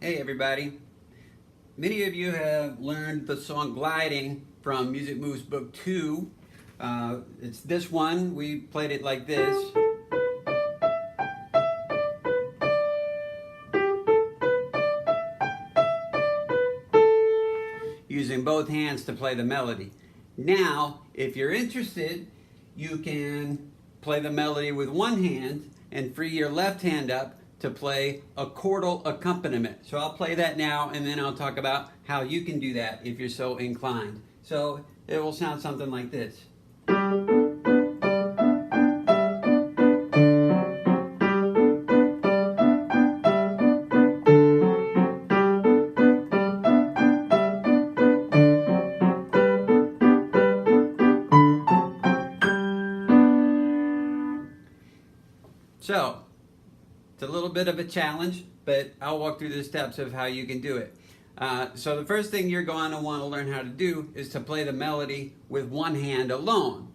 Hey everybody. Many of you have learned the song Gliding from Music Moves Book 2. It's this one. We played it like this. Using both hands to play the melody. Now, if you're interested, you can play the melody with one hand and free your left hand up to play a chordal accompaniment. So I'll play that now, and then I'll talk about how you can do that if you're so inclined. So it will sound something like this. So, it's a little bit of a challenge, but I'll walk through the steps of how you can do it. So the first thing you're going to want to learn how to do is to play the melody with one hand alone.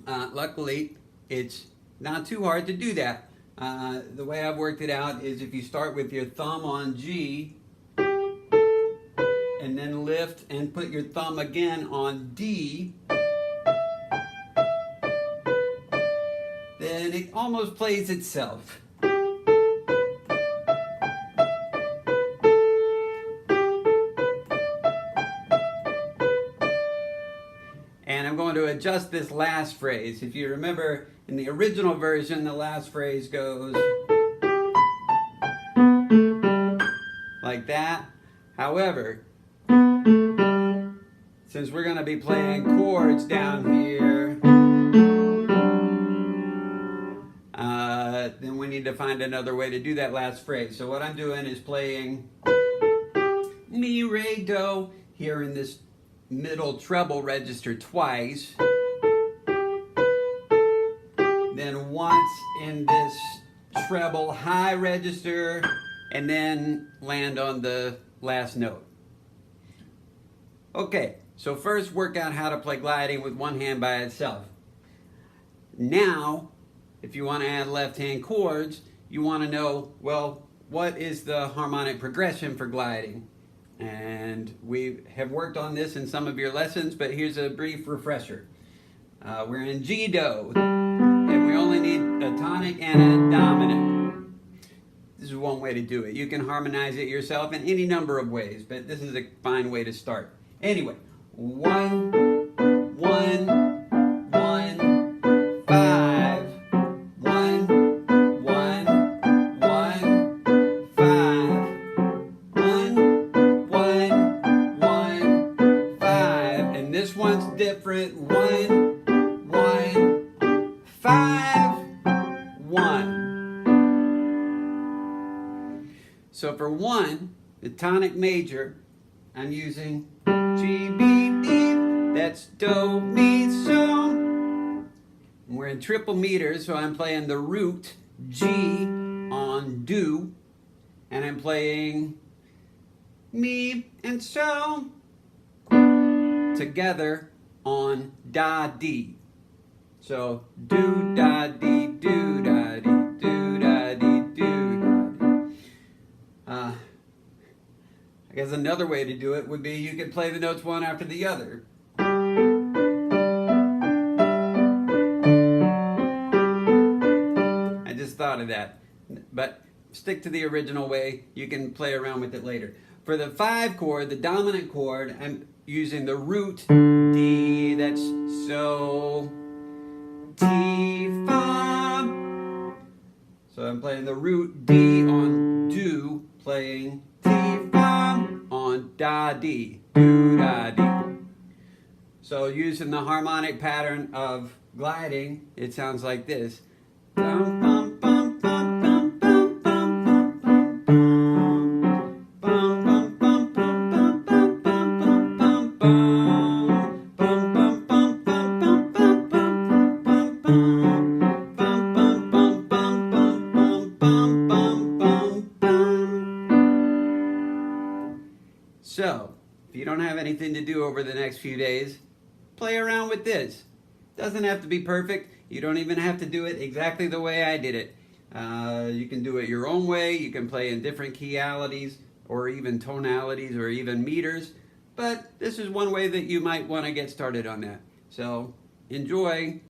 Luckily, it's not too hard to do that. The way I've worked it out is if you start with your thumb on G, and then lift and put your thumb again on D, then it almost plays itself. And I'm going to adjust this last phrase. If you remember, in the original version, the last phrase goes like that. However, since we're going to be playing chords down here, then we need to find another way to do that last phrase. So what I'm doing is playing Mi, Re, Do here in this middle treble register twice, then once in this treble high register, and then land on the last note. Okay, so first work out how to play gliding with one hand by itself. Now, if you want to add left hand chords, you want to know, well, what is the harmonic progression for gliding? And we have worked on this in some of your lessons, but here's a brief refresher. We're in G, Do, and we only need a tonic and a dominant. This is one way to do it. You can harmonize it yourself in any number of ways, but this is a fine way to start. Anyway, 1, 1, 1, 5, 1, 1, 1, 5, 1, 1, 1, 5, and this one's different. 1, 1, 5, 1. So for 1, the tonic major, I'm using G, B, D, that's Do, Mi, So. And we're in triple meters, so I'm playing the root G on Do, and I'm playing Mi and So together on Da, D. So Do, Da, D, Do, Da, D, Do, Da, D, Do, Da, D. I guess another way to do it would be you could play the notes one after the other. I just thought of that. But stick to the original way. You can play around with it later. For the 5 chord, the dominant chord, I'm using the root D, that's So, Ti, Fa. So I'm playing the root D on Do, playing Ti, Fa on Da, D, Do, Da, D. So using the harmonic pattern of gliding, it sounds like this. Bum, bum, bum, bum, bum, bum, bum, bum, bum, bum. Bum, bum, bum, bum, bum, bum, bum, bum, bum. Bum, bum, bum, bum, bum, bum, bum, bum, bum. Bum, bum, bum, bum, bum, bum, bum, bum, bum. So, if you don't have anything to do over the next few days, play around with this. Doesn't have to be perfect. You don't even have to do it exactly the way I did it. You can do it your own way. You can play in different keyalities, or even tonalities or even meters, but this is one way that you might want to get started on that. So enjoy.